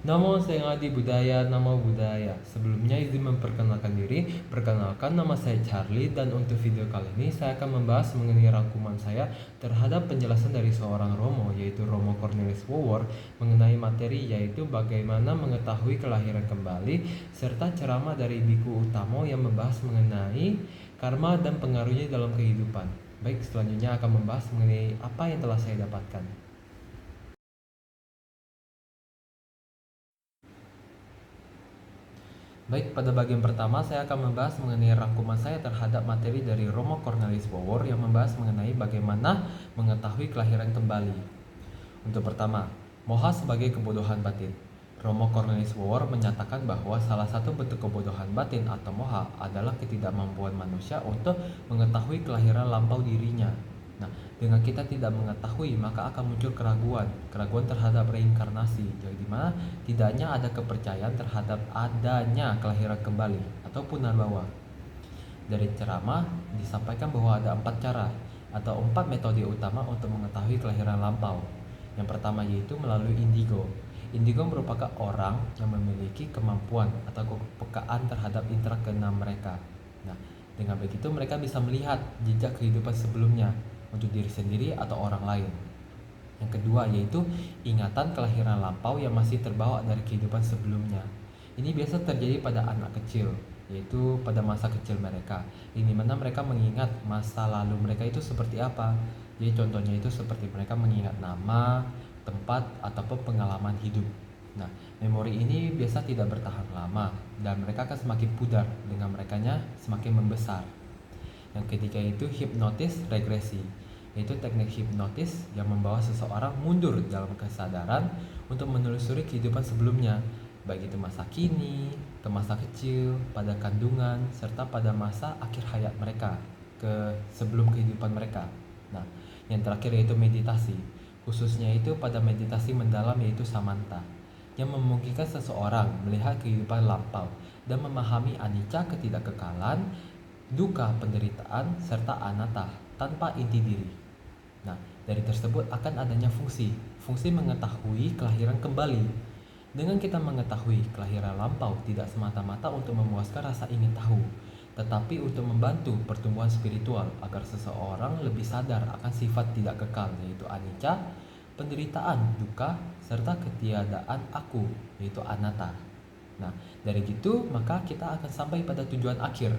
Namo saya Adi Budaya, Namo Budaya. Sebelumnya izin memperkenalkan diri. Perkenalkan, nama saya Charlie, dan untuk video kali ini saya akan membahas mengenai rangkuman saya terhadap penjelasan dari seorang Romo, yaitu Romo Cornelis Wower, mengenai materi yaitu bagaimana mengetahui kelahiran kembali, serta ceramah dari Biku Utamo yang membahas mengenai karma dan pengaruhnya dalam kehidupan. Baik, selanjutnya akan membahas mengenai apa yang telah saya dapatkan. Baik, pada bagian pertama saya akan membahas mengenai rangkuman saya terhadap materi dari Romo Cornelis Wower yang membahas mengenai bagaimana mengetahui kelahiran kembali. Untuk pertama, moha sebagai kebodohan batin. Romo Cornelis Wower menyatakan bahwa salah satu bentuk kebodohan batin atau moha adalah ketidakmampuan manusia untuk mengetahui kelahiran lampau dirinya. Nah, dengan kita tidak mengetahui, maka akan muncul keraguan terhadap reinkarnasi, jadi di mana tidaknya ada kepercayaan terhadap adanya kelahiran kembali atau punarbawa. Dari ceramah disampaikan bahwa ada 4 cara atau 4 metode utama untuk mengetahui kelahiran lampau. Yang pertama yaitu melalui indigo. Indigo merupakan orang yang memiliki kemampuan atau kepekaan terhadap indera keenam mereka. Nah, dengan begitu mereka bisa melihat jejak kehidupan sebelumnya untuk diri sendiri atau orang lain. Yang kedua yaitu ingatan kelahiran lampau yang masih terbawa dari kehidupan sebelumnya. Ini biasa terjadi pada anak kecil, yaitu pada masa kecil mereka, ini mana mereka mengingat masa lalu mereka itu seperti apa. Jadi contohnya itu seperti mereka mengingat nama, tempat, ataupun pengalaman hidup. Nah, memori ini biasa tidak bertahan lama dan mereka akan semakin pudar dengan merekanya semakin membesar. Yang ketiga itu hipnotis regresi, yaitu teknik hipnotis yang membawa seseorang mundur dalam kesadaran untuk menelusuri kehidupan sebelumnya, baik itu masa kini, ke masa kecil, pada kandungan, serta pada masa akhir hayat mereka, ke sebelum kehidupan mereka. Nah, yang terakhir yaitu meditasi, khususnya itu pada meditasi mendalam yaitu samanta, yang memungkinkan seseorang melihat kehidupan lampau dan memahami anicca ketidakkekalan, duka penderitaan, serta anatta tanpa inti diri. Nah, dari tersebut akan adanya fungsi mengetahui kelahiran kembali. Dengan kita mengetahui kelahiran lampau tidak semata-mata untuk memuaskan rasa ingin tahu, tetapi untuk membantu pertumbuhan spiritual agar seseorang lebih sadar akan sifat tidak kekal yaitu anicca, penderitaan, duka, serta ketiadaan aku yaitu anatta. Nah, dari gitu maka kita akan sampai pada tujuan akhir,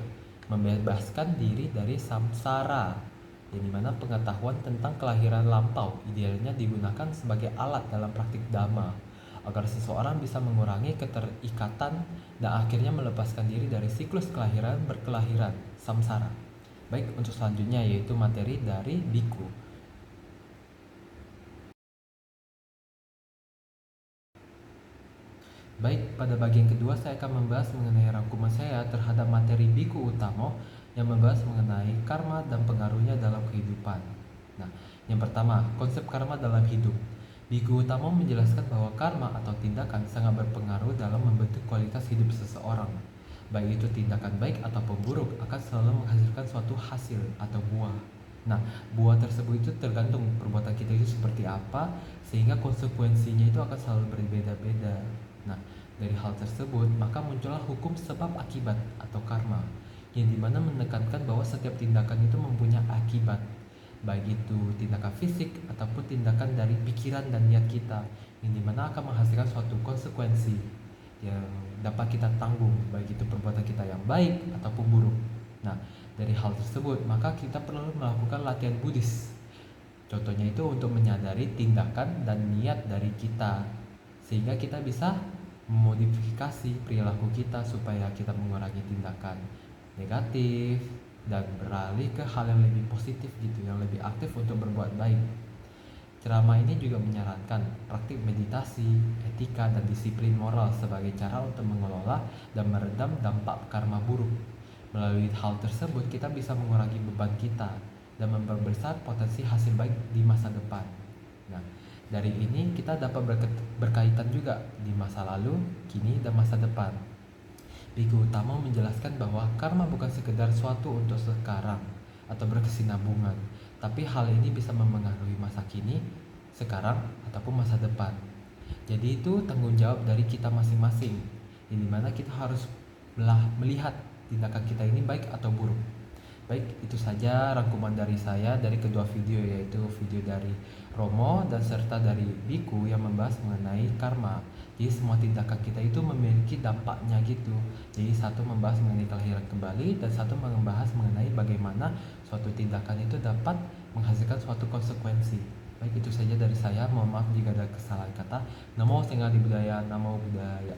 membebaskan diri dari samsara, yang dimana pengetahuan tentang kelahiran lampau idealnya digunakan sebagai alat dalam praktik dhamma agar seseorang bisa mengurangi keterikatan dan akhirnya melepaskan diri dari siklus kelahiran berkelahiran samsara. Baik, untuk selanjutnya yaitu materi dari biku. Baik, pada bagian kedua saya akan membahas mengenai rangkuman saya terhadap materi Biku Utamo yang membahas mengenai karma dan pengaruhnya dalam kehidupan. Nah, yang pertama, konsep karma dalam hidup. Biku Utamo menjelaskan bahwa karma atau tindakan sangat berpengaruh dalam membentuk kualitas hidup seseorang. Baik itu tindakan baik ataupun buruk akan selalu menghasilkan suatu hasil atau buah. Nah, buah tersebut itu tergantung perbuatan kita itu seperti apa, sehingga konsekuensinya itu akan selalu berbeda-beda. Nah, dari hal tersebut maka muncullah hukum sebab akibat atau karma, yang dimana menekankan bahwa setiap tindakan itu mempunyai akibat, baik itu tindakan fisik ataupun tindakan dari pikiran dan niat kita, yang dimana akan menghasilkan suatu konsekuensi yang dapat kita tanggung, baik itu perbuatan kita yang baik ataupun buruk. Nah, dari hal tersebut maka kita perlu melakukan latihan Buddhis. Contohnya itu untuk menyadari tindakan dan niat dari kita, sehingga kita bisa memodifikasi perilaku kita supaya kita mengurangi tindakan negatif dan beralih ke hal yang lebih positif gitu, yang lebih aktif untuk berbuat baik. Ceramah ini juga menyarankan praktik meditasi, etika, dan disiplin moral sebagai cara untuk mengelola dan meredam dampak karma buruk. Melalui hal tersebut kita bisa mengurangi beban kita dan memperbesar potensi hasil baik di masa depan. Nah, dari ini kita dapat berkaitan juga di masa lalu, kini, dan masa depan. Biku Utama menjelaskan bahwa karma bukan sekedar suatu untuk sekarang atau berkesinambungan, tapi hal ini bisa mempengaruhi masa kini, sekarang, ataupun masa depan. Jadi itu tanggung jawab dari kita masing-masing, di mana kita harus melihat tindakan kita ini baik atau buruk. Baik, itu saja rangkuman dari saya dari kedua video, yaitu video dari Romo dan serta dari Biku yang membahas mengenai karma. Jadi semua tindakan kita itu memiliki dampaknya gitu. Jadi satu membahas mengenai kelahiran kembali dan satu membahas mengenai bagaimana suatu tindakan itu dapat menghasilkan suatu konsekuensi. Baik, itu saja dari saya. Mohon maaf jika ada kesalahan kata. Namo Tengah Budaya, Namo Buddhaya.